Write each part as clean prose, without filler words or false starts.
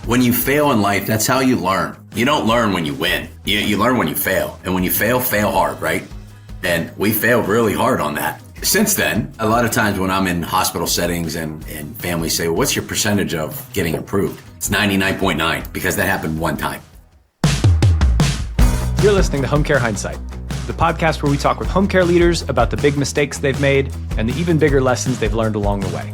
When you fail in life, that's how you learn. You don't learn when you win. You learn when you fail. And when you fail hard, right? And we failed really hard on that. Since then, a lot of times when I'm in hospital settings and families say, well, what's your percentage of getting approved? It's 99.9 because that happened one time. You're listening to Home Care Hindsight, the podcast where we talk with home care leaders about the big mistakes they've made and the even bigger lessons they've learned along the way.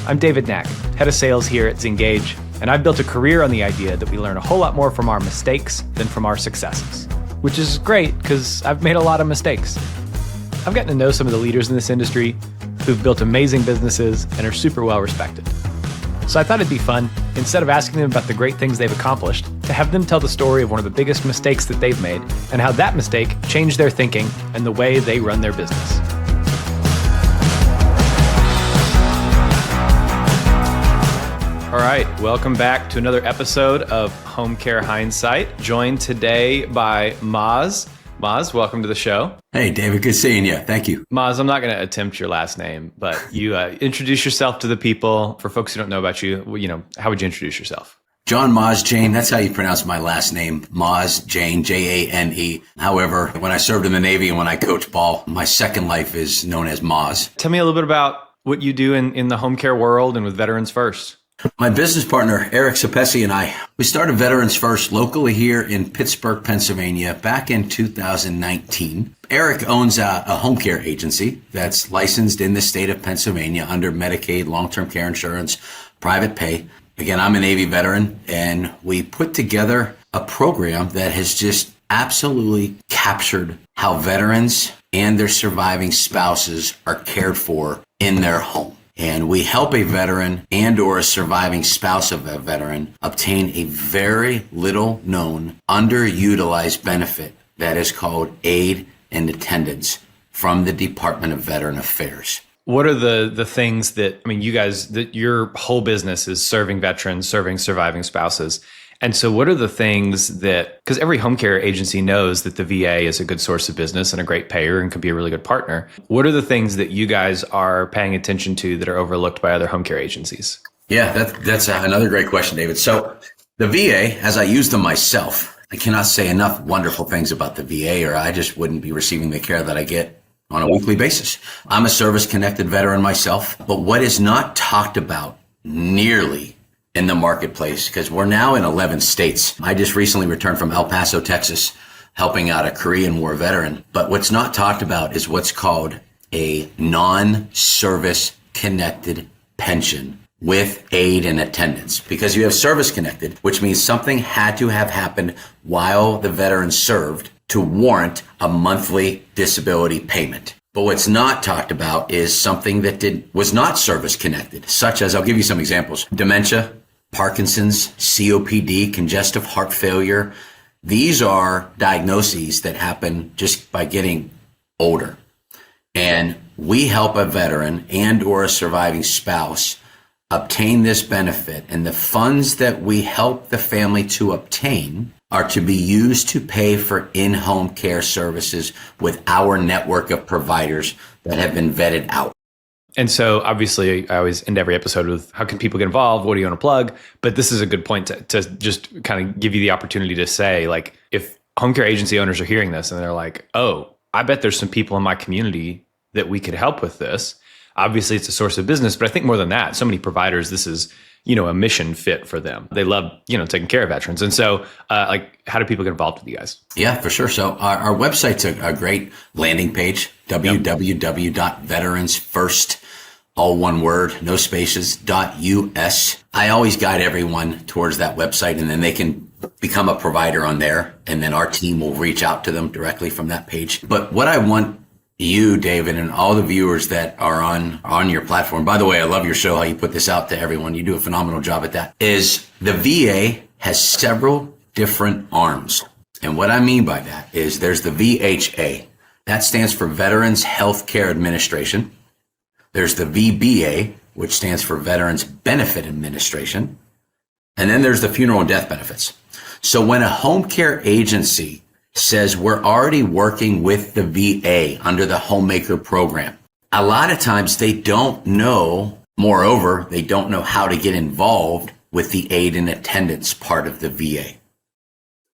I'm David Knack, head of sales here at Zengage, and I've built a career on the idea that we learn a whole lot more from our mistakes than from our successes, which is great because I've made a lot of mistakes. I've gotten to know some of the leaders in this industry who've built amazing businesses and are super well respected. So I thought it'd be fun, instead of asking them about the great things they've accomplished, to have them tell the story of one of the biggest mistakes that they've made and how that mistake changed their thinking and the way they run their business. All right, welcome back to another episode of Home Care Hindsight, joined today by Moz. Moz, welcome to the show. Hey, David, good seeing you. Thank you. Moz, I'm not going to attempt your last name, but you introduce yourself to the people. For folks who don't know about you, how would you introduce yourself? John Mozdzien, that's how you pronounce my last name, Mozdzien, Jane. However, when I served in the Navy and when I coach ball, my second life is known as Moz. Tell me a little bit about what you do in the home care world and with Veterans First. My business partner, Eric Sapesi, and I, we started Veterans First locally here in Pittsburgh, Pennsylvania, back in 2019. Eric owns a home care agency that's licensed in the state of Pennsylvania under Medicaid, long-term care insurance, private pay. Again, I'm a Navy veteran, and we put together a program that has just absolutely captured how veterans and their surviving spouses are cared for in their home. And we help a veteran and or a surviving spouse of a veteran obtain a very little known, underutilized benefit that is called aid and attendance from the Department of Veteran Affairs. What are the things that, you guys, that your whole business is serving veterans, serving surviving spouses. And so what are the things that, because every home care agency knows that the VA is a good source of business and a great payer and can be a really good partner. What are the things that you guys are paying attention to that are overlooked by other home care agencies? Yeah, that's another great question, David. So the VA, as I use them myself, I cannot say enough wonderful things about the VA, or I just wouldn't be receiving the care that I get on a weekly basis. I'm a service-connected veteran myself, but what is not talked about nearly in the marketplace, because we're now in 11 states. I just recently returned from El Paso, Texas, helping out a Korean War veteran. But what's not talked about is what's called a non-service connected pension with aid and attendance. Because you have service connected, which means something had to have happened while the veteran served to warrant a monthly disability payment. But what's not talked about is something that was not service connected, such as, I'll give you some examples, dementia, Parkinson's, COPD, congestive heart failure. These are diagnoses that happen just by getting older. And we help a veteran and or a surviving spouse obtain this benefit. And the funds that we help the family to obtain are to be used to pay for in-home care services with our network of providers that have been vetted out. And so obviously I always end every episode with how can people get involved? What do you want to plug? But this is a good point to just kind of give you the opportunity to say, like, if home care agency owners are hearing this and they're like, oh, I bet there's some people in my community that we could help with this. Obviously it's a source of business, but I think more than that, so many providers, this is, a mission fit for them. They love, taking care of veterans. And so how do people get involved with you guys? Yeah, for sure. So our website's a great landing page, www.veteransfirst, all one word, no spaces, .us. I always guide everyone towards that website, and then they can become a provider on there. And then our team will reach out to them directly from that page. But what I want you, David, and all the viewers that are on your platform, by the way, I love your show, how you put this out to everyone. You do a phenomenal job at that, is the VA has several different arms. And what I mean by that is there's the VHA. That stands for Veterans Healthcare Administration. There's the VBA, which stands for Veterans Benefit Administration. And then there's the Funeral and Death Benefits. So when a home care agency says we're already working with the VA under the Homemaker program, a lot of times they don't know, moreover, they don't know how to get involved with the aid and attendance part of the VA.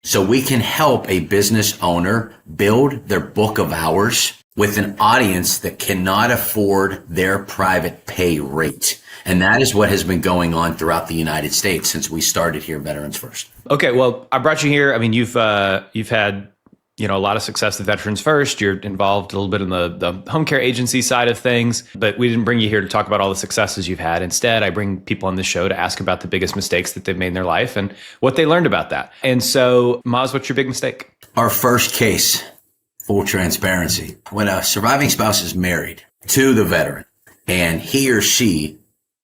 So we can help a business owner build their book of hours with an audience that cannot afford their private pay rate. And that is what has been going on throughout the United States since we started here, Veterans First. Okay, well, I brought you here. I mean, you've had a lot of success with Veterans First. You're involved a little bit in the home care agency side of things, but we didn't bring you here to talk about all the successes you've had. Instead, I bring people on the show to ask about the biggest mistakes that they've made in their life and what they learned about that. And so, Moz, what's your big mistake? Our first case, full transparency. When a surviving spouse is married to the veteran and he or she,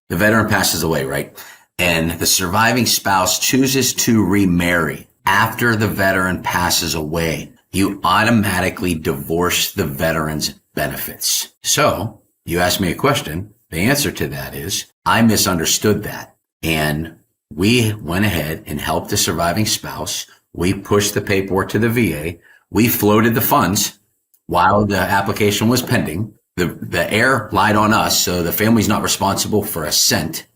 the veteran passes away, right? And the surviving spouse chooses to remarry after the veteran passes away, you automatically divorce the veteran's benefits. So you asked me a question. The answer to that is I misunderstood that. And we went ahead and helped the surviving spouse. We pushed the paperwork to the VA. We floated the funds while the application was pending. The heir lied on us, so the family's not responsible for a cent.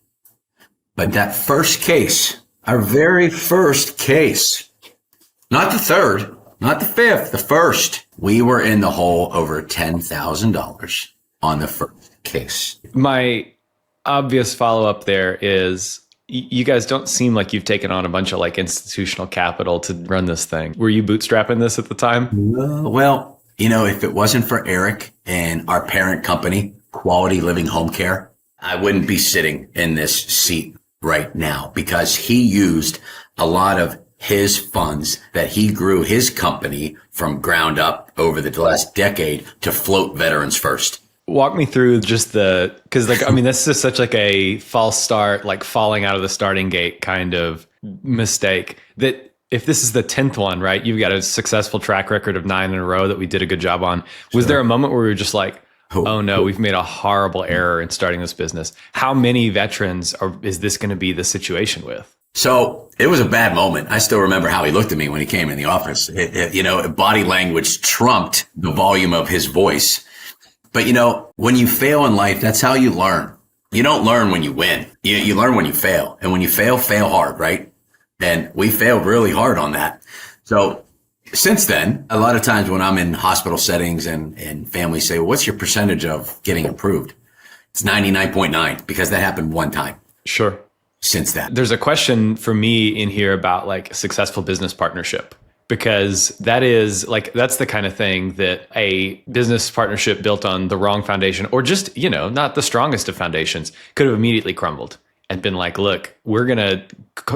But that first case, our very first case, not the third, not the fifth, the first, we were in the hole over $10,000 on the first case. My obvious follow-up there is you guys don't seem like you've taken on a bunch of like institutional capital to run this thing. Were you bootstrapping this at the time? Well, if it wasn't for Eric and our parent company, Quality Living Home Care, I wouldn't be sitting in this seat right now because he used a lot of his funds that he grew his company from ground up over the last decade to float Veterans First. Walk me through just because this is such like a false start, like falling out of the starting gate kind of mistake that if this is the 10th one, right, you've got a successful track record of 9 in a row that we did a good job on. Was there a moment where we were just like, oh no, we've made a horrible error in starting this business? How many veterans is this going to be the situation with? So it was a bad moment. I still remember how he looked at me when he came in the office. Body language trumped the volume of his voice. But when you fail in life, that's how you learn. You don't learn when you win. You learn when you fail. And when you fail hard, right? And we failed really hard on that. So since then, a lot of times when I'm in hospital settings and families say, well, what's your percentage of getting approved? It's 99.9 because that happened one time. Sure. Since then. There's a question for me in here about like a successful business partnership, because that's the kind of thing that a business partnership built on the wrong foundation or just, not the strongest of foundations could have immediately crumbled and been like, look,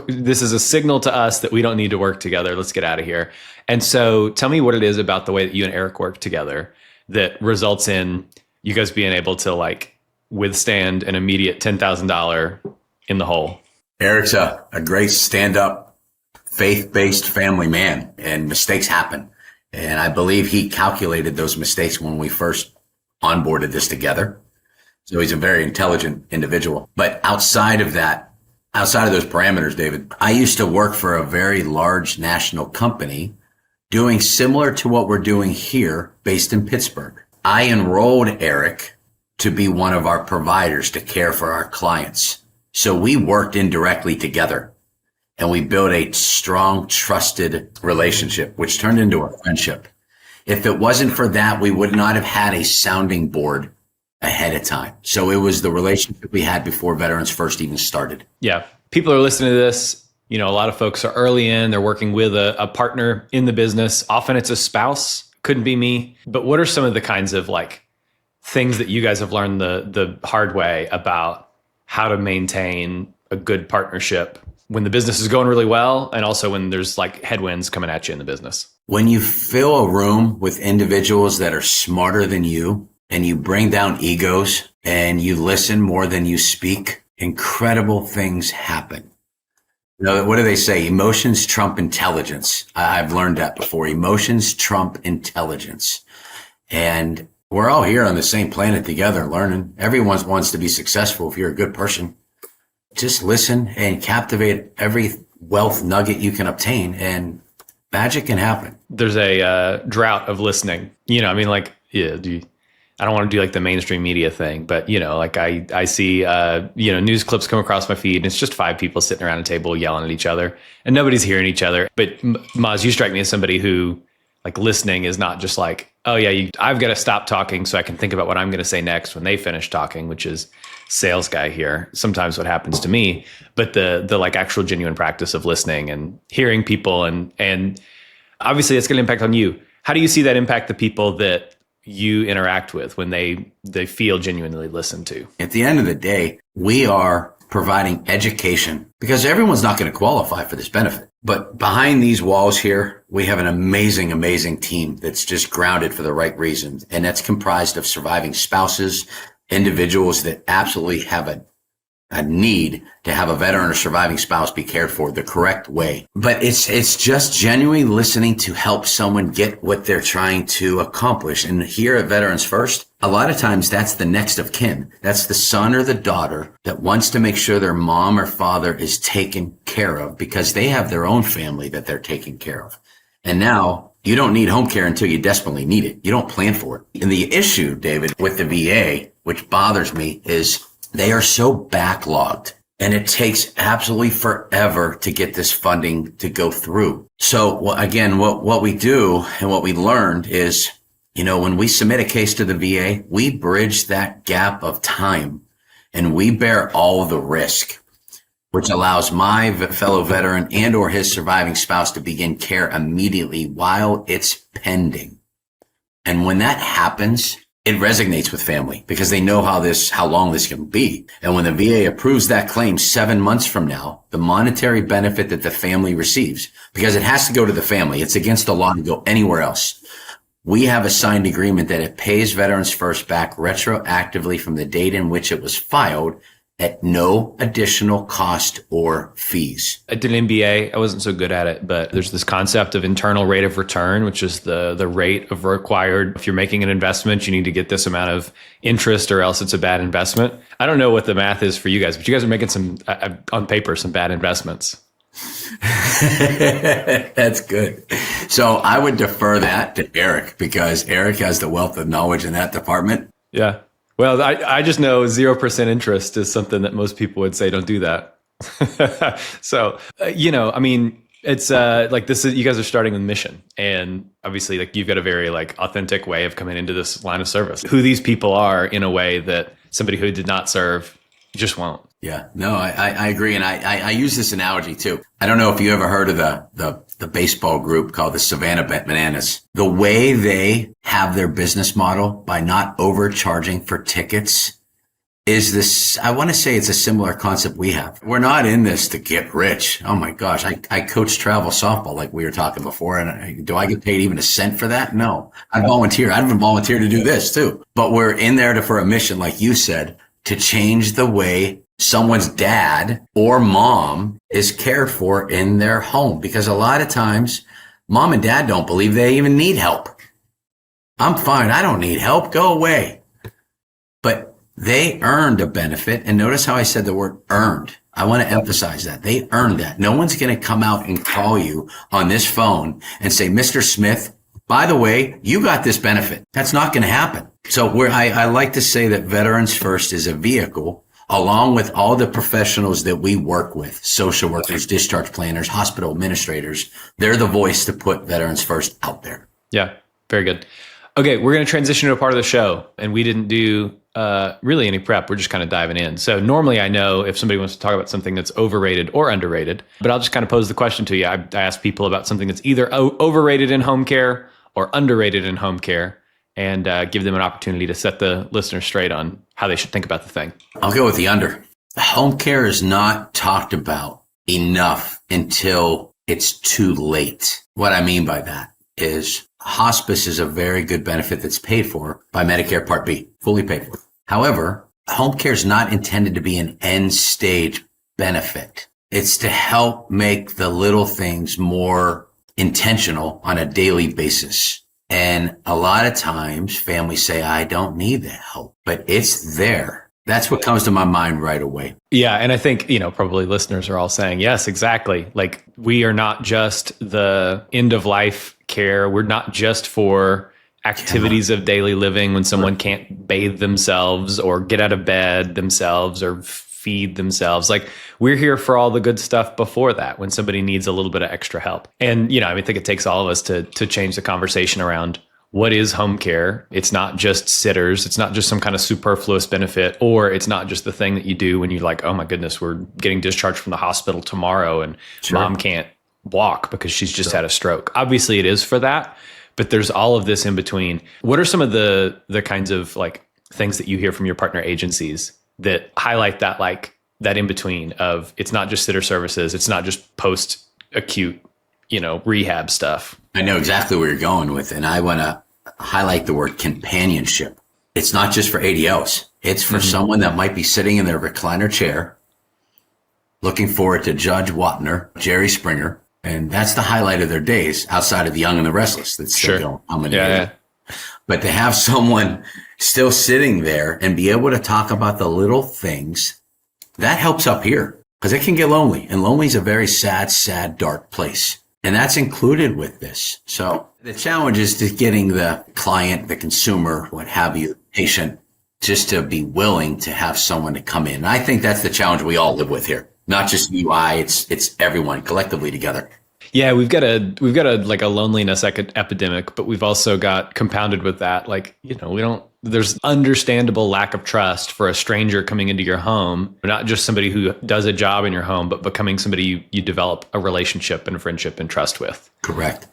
this is a signal to us that we don't need to work together. Let's get out of here. And so tell me what it is about the way that you and Eric work together that results in you guys being able to like withstand an immediate $10,000 in the hole. Eric's a great stand-up, faith-based family man, and mistakes happen. And I believe he calculated those mistakes when we first onboarded this together. So he's a very intelligent individual. But outside of those parameters, David, I used to work for a very large national company doing similar to what we're doing here based in Pittsburgh. I enrolled Eric to be one of our providers to care for our clients. So we worked indirectly together and we built a strong, trusted relationship, which turned into a friendship. If it wasn't for that, we would not have had a sounding board ahead of time. So it was the relationship we had before Veterans First even started. Yeah. People are listening to this. A lot of folks are early in, they're working with a partner in the business. Often it's a spouse, couldn't be me. But what are some of the kinds of like things that you guys have learned the hard way about how to maintain a good partnership when the business is going really well and also when there's like headwinds coming at you in the business? When you fill a room with individuals that are smarter than you and you bring down egos and you listen more than you speak, incredible things happen. What do they say? Emotions trump intelligence. I've learned that before. Emotions trump intelligence. And we're all here on the same planet together learning. Everyone wants to be successful if you're a good person. Just listen and captivate every wealth nugget you can obtain and magic can happen. There's a drought of listening. I don't want to do like the mainstream media thing, but like I see, news clips come across my feed and it's just 5 people sitting around a table yelling at each other and nobody's hearing each other. But Moz, you strike me as somebody who like listening is not just like, oh yeah, I've got to stop talking so I can think about what I'm going to say next when they finish talking, which is sales guy here. Sometimes what happens to me, but the like actual genuine practice of listening and hearing people and obviously it's going to impact on you. How do you see that impact the people that you interact with when they feel genuinely listened to? At the end of the day, we are providing education because everyone's not going to qualify for this benefit. But behind these walls here, we have an amazing, amazing team that's just grounded for the right reasons. And that's comprised of surviving spouses, individuals that absolutely have a need to have a veteran or surviving spouse be cared for the correct way. But it's just genuinely listening to help someone get what they're trying to accomplish. And here at Veterans First, a lot of times that's the next of kin. That's the son or the daughter that wants to make sure their mom or father is taken care of because they have their own family that they're taking care of. And now you don't need home care until you desperately need it. You don't plan for it. And the issue, David, with the VA, which bothers me, is they are so backlogged and it takes absolutely forever to get this funding to go through. So again, what we do and what we learned is, when we submit a case to the VA, we bridge that gap of time and we bear all the risk, which allows my fellow veteran and or his surviving spouse to begin care immediately while it's pending. And when that happens, it resonates with family because they know how long this can be. And when the VA approves that claim 7 months from now, the monetary benefit that the family receives, because it has to go to the family, it's against the law to go anywhere else. We have a signed agreement that it pays Veterans First back retroactively from the date in which it was filed at no additional cost or fees. I did an MBA. I wasn't so good at it, but there's this concept of internal rate of return, which is the rate of required. If you're making an investment, you need to get this amount of interest or else it's a bad investment. I don't know what the math is for you guys, but you guys are making some, on paper, some bad investments. That's good. So I would defer that to Eric because Eric has the wealth of knowledge in that department. Yeah. Well, I just know 0% interest is something that most people would say don't do that. So, it's like this is, you guys are starting with mission, and obviously like you've got a very like authentic way of coming into this line of service. Who these people are in a way that somebody who did not serve just won't. Yeah, no, I agree. And I use this analogy too. I don't know if you ever heard of the baseball group called the Savannah Bananas. The way they have their business model by not overcharging for tickets is this, I want to say it's a similar concept we have. We're not in this to get rich. Oh my gosh. I coach travel softball like we were talking before. And do I get paid even a cent for that? No, I volunteer. I'd even volunteer to do this too. But we're in there for a mission, like you said, to change the way someone's dad or mom is cared for in their home. Because a lot of times mom and dad don't believe they even need help. I'm fine. I don't need help. Go away. But they earned a benefit. And notice how I said the word earned. I want to emphasize that. They earned that. No one's going to come out and call you on this phone and say, Mr. Smith, by the way, you got this benefit. That's not going to happen. So I like to say that Veterans First is a vehicle along with all the professionals that we work with, social workers, discharge planners, hospital administrators. They're the voice to put Veterans First out there. Yeah, very good. Okay, we're going to transition to a part of the show, and we didn't do really any prep. We're just kind of diving in. So normally I know if somebody wants to talk about something that's overrated or underrated, but I'll just kind of pose the question to you. I ask people about something that's either overrated in home care or underrated in home care, and give them an opportunity to set the listener straight on how they should think about the thing. I'll go with the under. Home care is not talked about enough until it's too late. What I mean by that is hospice is a very good benefit that's paid for by Medicare Part B, fully paid for. However, home care is not intended to be an end stage benefit. It's to help make the little things more intentional on a daily basis. And a lot of times families say, I don't need the help, but it's there. That's what comes to my mind right away. Yeah. And I think, probably listeners are all saying, yes, exactly. Like we are not just the end of life care. We're not just for, activities of daily living when someone can't bathe themselves or get out of bed themselves or feed themselves. Like, we're here for all the good stuff before that when somebody needs a little bit of extra help. And, I think it takes all of us to change the conversation around what is home care. It's not just sitters. It's not just some kind of superfluous benefit, or it's not just the thing that you do when you're like, oh my goodness, we're getting discharged from the hospital tomorrow and mom can't walk because she's just had a stroke. Obviously it is for that, but there's all of this in between. What are some of the kinds of like things that you hear from your partner agencies that highlight that, like that in between of, it's not just sitter services, it's not just post acute, rehab stuff? I know exactly where you're going with, and I want to highlight the word companionship. It's not just for ADOs. It's for someone that might be sitting in their recliner chair, looking forward to Judge Wapner, Jerry Springer, and that's the highlight of their days outside of the Young and the Restless. That's still going. But to have someone still sitting there and be able to talk about the little things, that helps up here because it can get lonely, and lonely is a very sad, dark place. And that's included with this. So the challenge is to getting the client, the consumer, what have you, patient, just to be willing to have someone to come in. And I think that's the challenge we all live with here. Not just you, it's everyone collectively together. Yeah, we've got a like a loneliness epidemic, but we've also got compounded with that. Like, there's understandable lack of trust for a stranger coming into your home, not just somebody who does a job in your home, but becoming somebody you develop a relationship and friendship and trust with. Correct.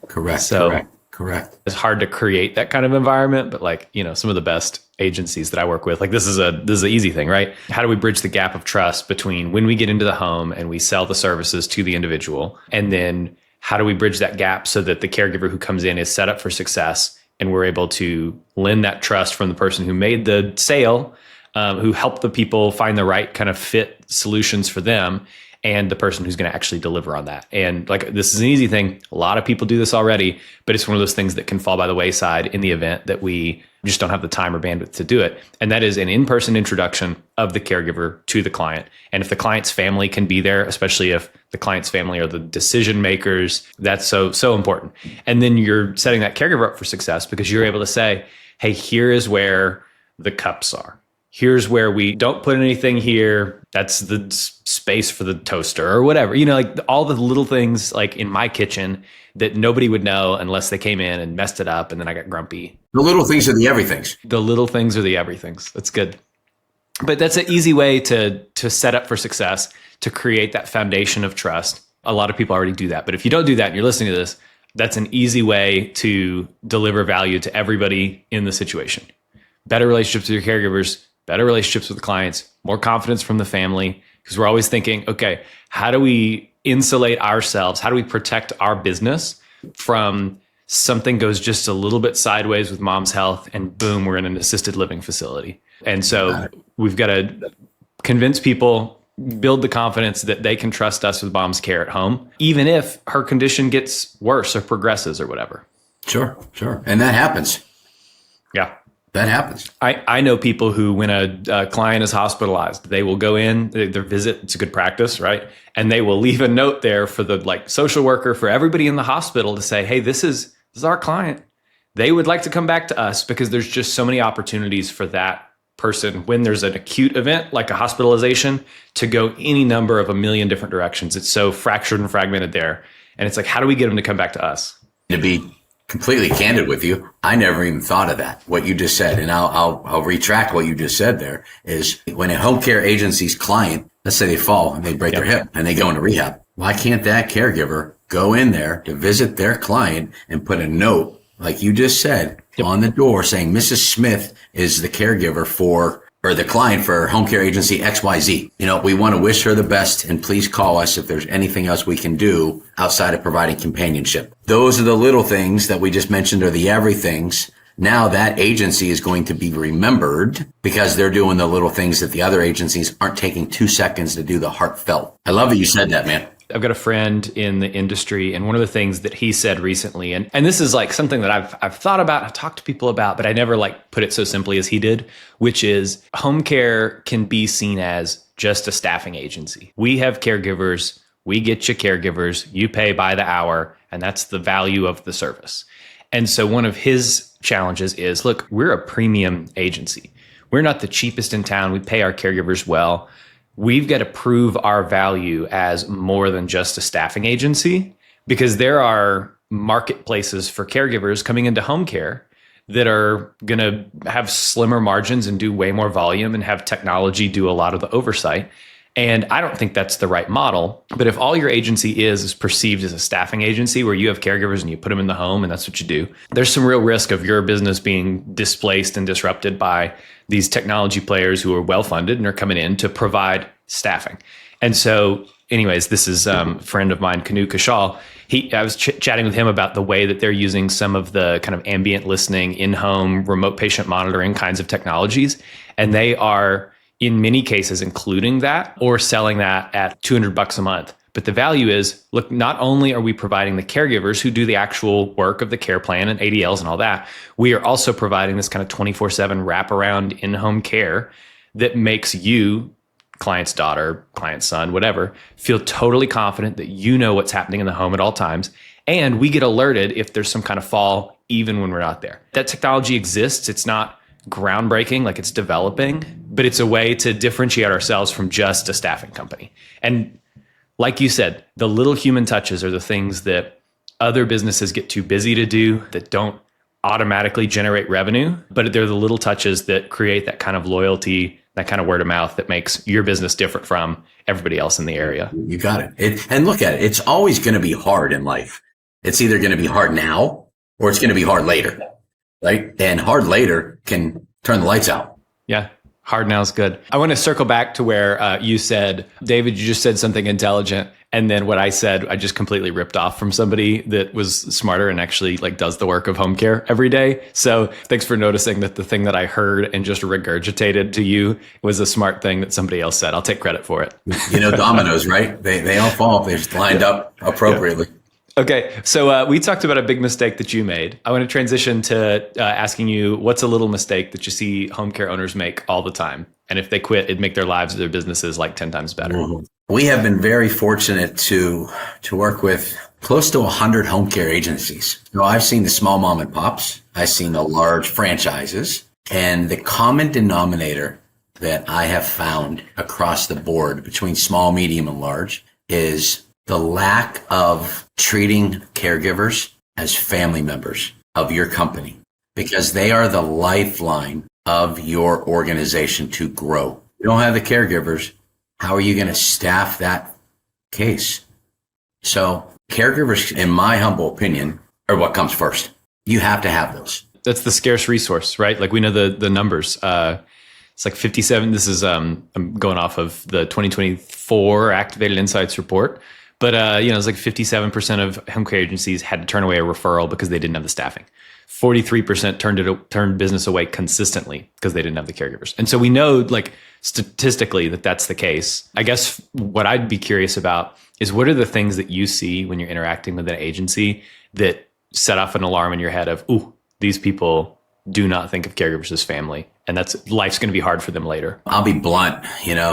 It's hard to create that kind of environment, but like, some of the best agencies that I work with, like this is an easy thing, right? How do we bridge the gap of trust between when we get into the home and we sell the services to the individual? And then how do we bridge that gap so that the caregiver who comes in is set up for success and we're able to lend that trust from the person who made the sale, who helped the people find the right kind of fit solutions for them, and the person who's going to actually deliver on that. And like, this is an easy thing. A lot of people do this already, but it's one of those things that can fall by the wayside in the event that we just don't have the time or bandwidth to do it. And that is an in-person introduction of the caregiver to the client. And if the client's family can be there, especially if the client's family are the decision makers, that's so important. And then you're setting that caregiver up for success because you're able to say, hey, here is where the cups are. Here's where we don't put anything here. That's the space for the toaster or whatever. Like all the little things like in my kitchen that nobody would know unless they came in and messed it up and then I got grumpy. The little things are the everythings. The little things are the everythings. That's good. But that's an easy way to set up for success, to create that foundation of trust. A lot of people already do that. But if you don't do that and you're listening to this, that's an easy way to deliver value to everybody in the situation. Better relationships with your caregivers, better relationships with the clients, more confidence from the family, because we're always thinking, okay, how do we insulate ourselves? How do we protect our business from something goes just a little bit sideways with mom's health and boom, we're in an assisted living facility. And so we've got to convince people, build the confidence that they can trust us with mom's care at home, even if her condition gets worse or progresses or whatever. Sure. And that happens. Yeah. That happens. I know people who, when a client is hospitalized, they will go in, their visit, it's a good practice, right? And they will leave a note there for the social worker, for everybody in the hospital to say, hey, this is our client. They would like to come back to us, because there's just so many opportunities for that person when there's an acute event like a hospitalization to go any number of a million different directions. It's so fractured and fragmented there. And it's like, how do we get them to come back to us? To be completely candid with you, I never even thought of that, what you just said. And I'll retract what you just said there, is when a home care agency's client, let's say they fall and they break their hip and they go into rehab, why can't that caregiver go in there to visit their client and put a note, like you just said, on the door saying Mrs. Smith is the caregiver for, or the client for home care agency XYZ. We want to wish her the best, and please call us if there's anything else we can do outside of providing companionship. Those are the little things that we just mentioned, are the everythings. Now that agency is going to be remembered because they're doing the little things that the other agencies aren't taking 2 seconds to do the heartfelt. I love that you said that, man. I've got a friend in the industry, and one of the things that he said recently, and this is like something that I've thought about, I've talked to people about, but I never put it so simply as he did, which is home care can be seen as just a staffing agency. We have caregivers, we get you caregivers, you pay by the hour, and that's the value of the service. And so one of his challenges is, look, we're a premium agency. We're not the cheapest in town. We pay our caregivers well. We've got to prove our value as more than just a staffing agency, because there are marketplaces for caregivers coming into home care that are going to have slimmer margins and do way more volume and have technology do a lot of the oversight. And I don't think that's the right model. But if all your agency is perceived as a staffing agency where you have caregivers and you put them in the home and that's what you do, there's some real risk of your business being displaced and disrupted by these technology players who are well-funded and are coming in to provide staffing. And so anyways, this is a friend of mine, Kanu Kashal. I was chatting with him about the way that they're using some of the kind of ambient listening, in-home, remote patient monitoring kinds of technologies. And they are, in many cases, including that or selling that at $200 a month. But the value is, look, not only are we providing the caregivers who do the actual work of the care plan and ADLs and all that, we are also providing this kind of 24/7 wraparound in-home care that makes you, client's daughter, client's son, whatever, feel totally confident that you know what's happening in the home at all times. And we get alerted if there's some kind of fall, even when we're not there. That technology exists. It's not groundbreaking, like it's developing, but it's a way to differentiate ourselves from just a staffing company. And like you said, the little human touches are the things that other businesses get too busy to do, that don't automatically generate revenue, but they're the little touches that create that kind of loyalty, that kind of word of mouth that makes your business different from everybody else in the area. You got it. And look at it. It's always going to be hard in life. It's either going to be hard now or it's going to be hard later, right? And hard later can turn the lights out. Yeah. Hard now is good. I want to circle back to where you said, David, you just said something intelligent. And then what I said, I just completely ripped off from somebody that was smarter and actually like does the work of home care every day. So thanks for noticing that the thing that I heard and just regurgitated to you was a smart thing that somebody else said. I'll take credit for it. You know, dominoes, right? They all fall if they're just lined up appropriately. Okay, so we talked about a big mistake that you made. I want to transition to asking you, what's a little mistake that you see home care owners make all the time? And if they quit, it'd make their lives, their businesses like 10 times better. Mm-hmm. We have been very fortunate to work with close to 100 home care agencies. You know, I've seen the small mom and pops. I've seen the large franchises. And the common denominator that I have found across the board between small, medium, and large is the lack of treating caregivers as family members of your company, because they are the lifeline of your organization to grow. You don't have the caregivers. How are you going to staff that case? So caregivers, in my humble opinion, are what comes first. You have to have those. That's the scarce resource, right? Like we know the numbers. It's like 57. This is, I'm going off of the 2024 Activated Insights report. But, it's like 57% of home care agencies had to turn away a referral because they didn't have the staffing. 43% turned business away consistently because they didn't have the caregivers. And so we know, like, statistically that that's the case. I guess what I'd be curious about is, what are the things that you see when you're interacting with an agency that set off an alarm in your head of, ooh, these people do not think of caregivers as family, and life's going to be hard for them later? I'll be blunt.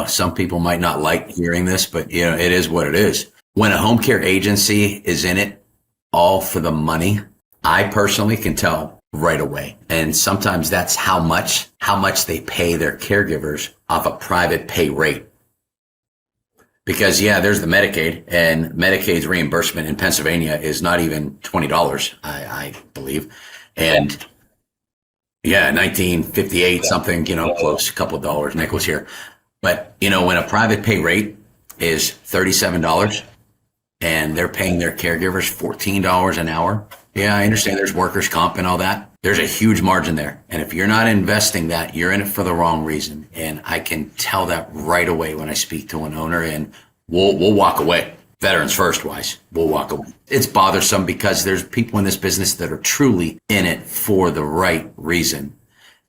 Some people might not like hearing this, but it is what it is. When a home care agency is in it all for the money, I personally can tell right away. And sometimes that's how much they pay their caregivers off a private pay rate. Because there's the Medicaid, and Medicaid's reimbursement in Pennsylvania is not even $20, I believe. And 1958 something, close, a couple of dollars, nickels here. But, when a private pay rate is $37 and they're paying their caregivers $14 an hour. Yeah, I understand there's workers' comp and all that. There's a huge margin there. And if you're not investing that, you're in it for the wrong reason. And I can tell that right away when I speak to an owner, and we'll walk away. Veterans first wise, we'll walk away. It's bothersome because there's people in this business that are truly in it for the right reason.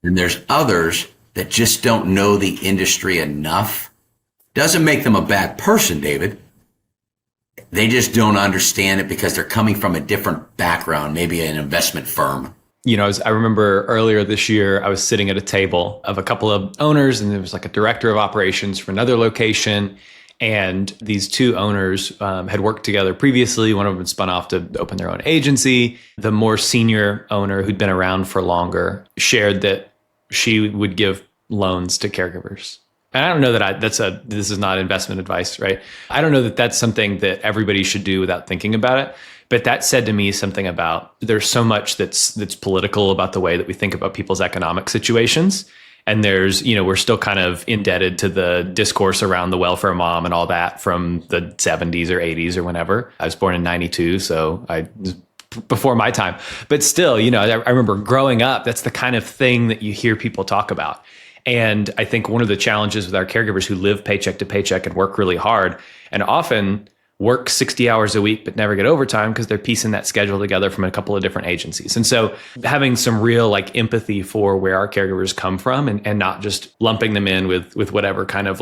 And there's others that just don't know the industry enough. Doesn't make them a bad person, David. They just don't understand it because they're coming from a different background, maybe an investment firm. I remember earlier this year, I was sitting at a table of a couple of owners, and there was like a director of operations for another location. And these two owners had worked together previously. One of them had spun off to open their own agency. The more senior owner, who'd been around for longer, shared that she would give loans to caregivers. And I don't know that this is not investment advice, right? I don't know that that's something that everybody should do without thinking about it. But that said to me something about there's so much that's political about the way that we think about people's economic situations. And there's, we're still kind of indebted to the discourse around the welfare mom and all that from the 70s or 80s or whenever. I was born in 92, so before my time. But still, I remember growing up, that's the kind of thing that you hear people talk about. And I think one of the challenges with our caregivers who live paycheck to paycheck and work really hard and often work 60 hours a week, but never get overtime because they're piecing that schedule together from a couple of different agencies. And so having some real empathy for where our caregivers come from and not just lumping them in with whatever kind of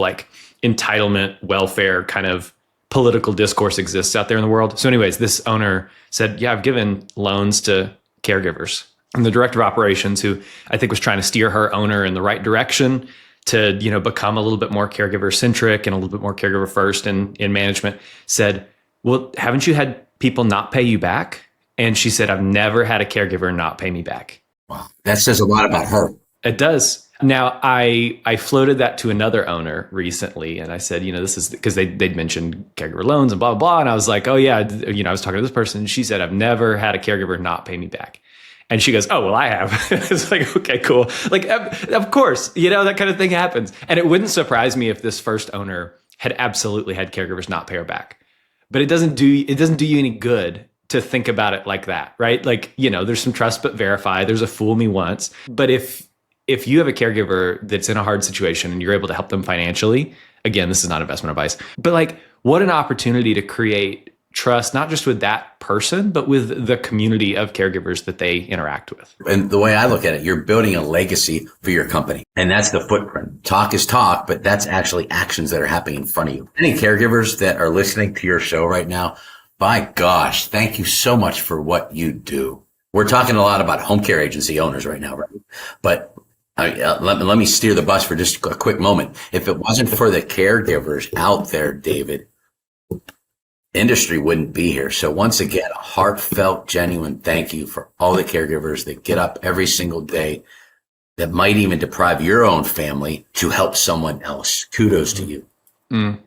entitlement, welfare kind of political discourse exists out there in the world. So anyways, this owner said, yeah, I've given loans to caregivers. And the director of operations, who I think was trying to steer her owner in the right direction to, become a little bit more caregiver centric and a little bit more caregiver first in management, said, well, haven't you had people not pay you back? And she said, I've never had a caregiver not pay me back. Wow. That says a lot about her. It does. Now, I floated that to another owner recently, and I said, this is because they'd mentioned caregiver loans and blah, blah, blah. And I was like, oh, yeah, I was talking to this person. And she said, I've never had a caregiver not pay me back. And she goes, oh, well, I have. It's like, okay, cool. Of course, that kind of thing happens. And it wouldn't surprise me if this first owner had absolutely had caregivers not pay her back. But it doesn't do you any good to think about it like that, right? There's some trust but verify. There's a fool me once. But if you have a caregiver that's in a hard situation and you're able to help them financially, again, this is not investment advice, but what an opportunity to create trust, not just with that person, but with the community of caregivers that they interact with. And the way I look at it, you're building a legacy for your company. And that's the footprint. Talk is talk, but that's actually actions that are happening in front of you. Any caregivers that are listening to your show right now, by gosh, thank you so much for what you do. We're talking a lot about home care agency owners right now, right? But let me steer the bus for just a quick moment. If it wasn't for the caregivers out there, David, industry wouldn't be here. So once again, a heartfelt, genuine thank you for all the caregivers that get up every single day that might even deprive your own family to help someone else. Kudos to you. Mm.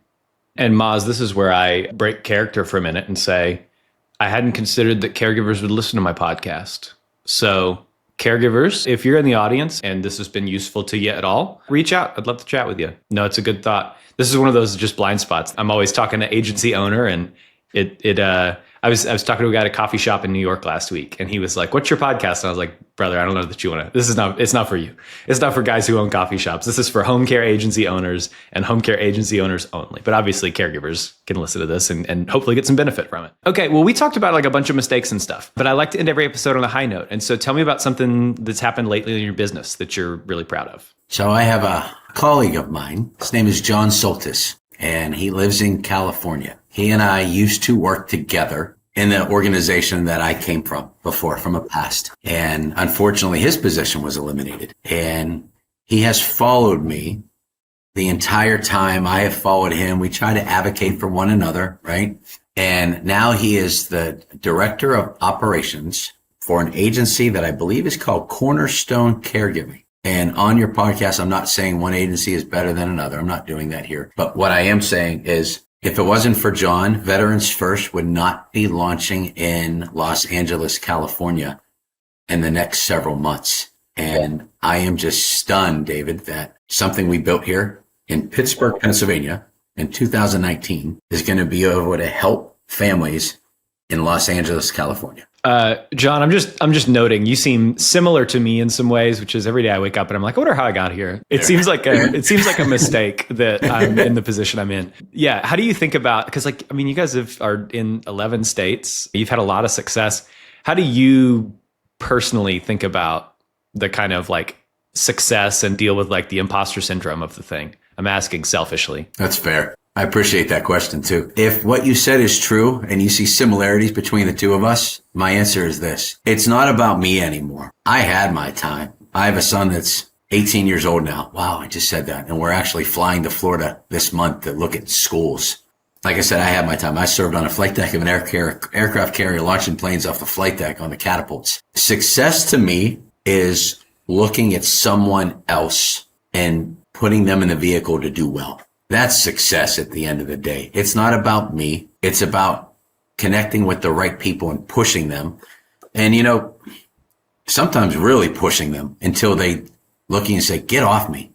And Moz, this is where I break character for a minute and say, I hadn't considered that caregivers would listen to my podcast. So caregivers, if you're in the audience and this has been useful to you at all, reach out. I'd love to chat with you. No, it's a good thought. This is one of those just blind spots. I'm always talking to agency owner, and I was talking to a guy at a coffee shop in New York last week, and he was like, "What's your podcast?" And I was like, "Brother, I don't know that you want to. It's not for you. It's not for guys who own coffee shops. This is for home care agency owners and home care agency owners only. But obviously, caregivers can listen to this and hopefully get some benefit from it." Okay, well, we talked about a bunch of mistakes and stuff, but I like to end every episode on a high note. And so, tell me about something that's happened lately in your business that you're really proud of. So I have a colleague of mine. His name is John Soltis, and he lives in California. He and I used to work together in the organization that I came from before, from a past. And unfortunately, his position was eliminated. And he has followed me the entire time. I have followed him. We try to advocate for one another, right? And now he is the director of operations for an agency that I believe is called Cornerstone Caregiving. And on your podcast, I'm not saying one agency is better than another. I'm not doing that here. But what I am saying is, if it wasn't for John, Veterans First would not be launching in Los Angeles, California in the next several months. And I am just stunned, David, that something we built here in Pittsburgh, Pennsylvania in 2019 is going to be able to help families in Los Angeles, California. John, I'm just noting you seem similar to me in some ways, which is every day I wake up and I'm like, I wonder how I got here. It seems like a mistake that I'm in the position I'm in. Yeah. How do you think about, because you guys are in 11 states. You've had a lot of success. How do you personally think about the kind of success and deal with the imposter syndrome of the thing? I'm asking selfishly. That's fair. I appreciate that question too. If what you said is true and you see similarities between the two of us, my answer is this. It's not about me anymore. I had my time. I have a son that's 18 years old now. Wow, I just said that. And we're actually flying to Florida this month to look at schools. Like I said, I had my time. I served on a flight deck of an aircraft carrier launching planes off the flight deck on the catapults. Success to me is looking at someone else and putting them in the vehicle to do well. That's success at the end of the day. It's not about me. It's about connecting with the right people and pushing them. And, sometimes really pushing them until they looking and say, get off me.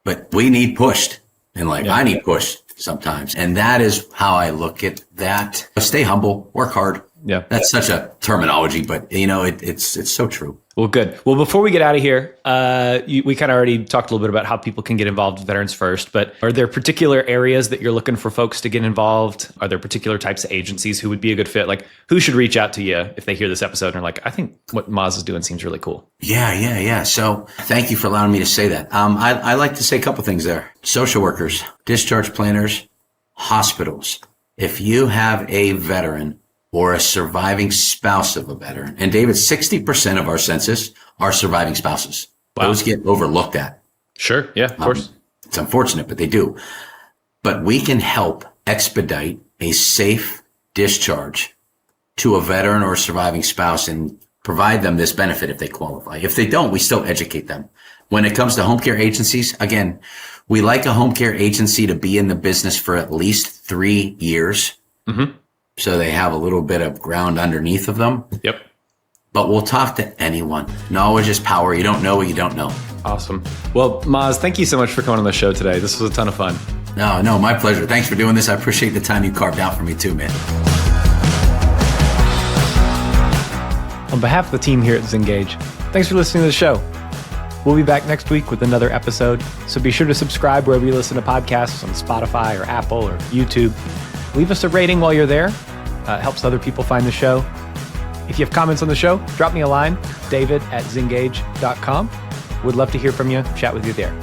But we need pushed. And I need pushed sometimes. And that is how I look at that. Stay humble, work hard. Yeah. That's such a terminology, but it's so true. Well, good. Well, before we get out of here, we kind of already talked a little bit about how people can get involved with Veterans First, but are there particular areas that you're looking for folks to get involved? Are there particular types of agencies who would be a good fit? Like, who should reach out to you if they hear this episode and are like, I think what Moz is doing seems really cool? Yeah. So thank you for allowing me to say that. I like to say a couple things there. Social workers, discharge planners, hospitals. If you have a veteran or a surviving spouse of a veteran. And David, 60% of our census are surviving spouses. Wow. Those get overlooked at. Sure. Yeah, of course. It's unfortunate, but they do. But we can help expedite a safe discharge to a veteran or a surviving spouse and provide them this benefit if they qualify. If they don't, we still educate them. When it comes to home care agencies, again, we like a home care agency to be in the business for at least 3 years. Mm-hmm. So they have a little bit of ground underneath of them. Yep. But we'll talk to anyone. Knowledge is power. You don't know what you don't know. Awesome. Well, Moz, thank you so much for coming on the show today. This was a ton of fun. No, my pleasure. Thanks for doing this. I appreciate the time you carved out for me too, man. On behalf of the team here at Zengage, thanks for listening to the show. We'll be back next week with another episode, so be sure to subscribe wherever you listen to podcasts on Spotify or Apple or YouTube. Leave us a rating while you're there. It helps other people find the show. If you have comments on the show, drop me a line, david@zengage.com. Would love to hear from you, chat with you there.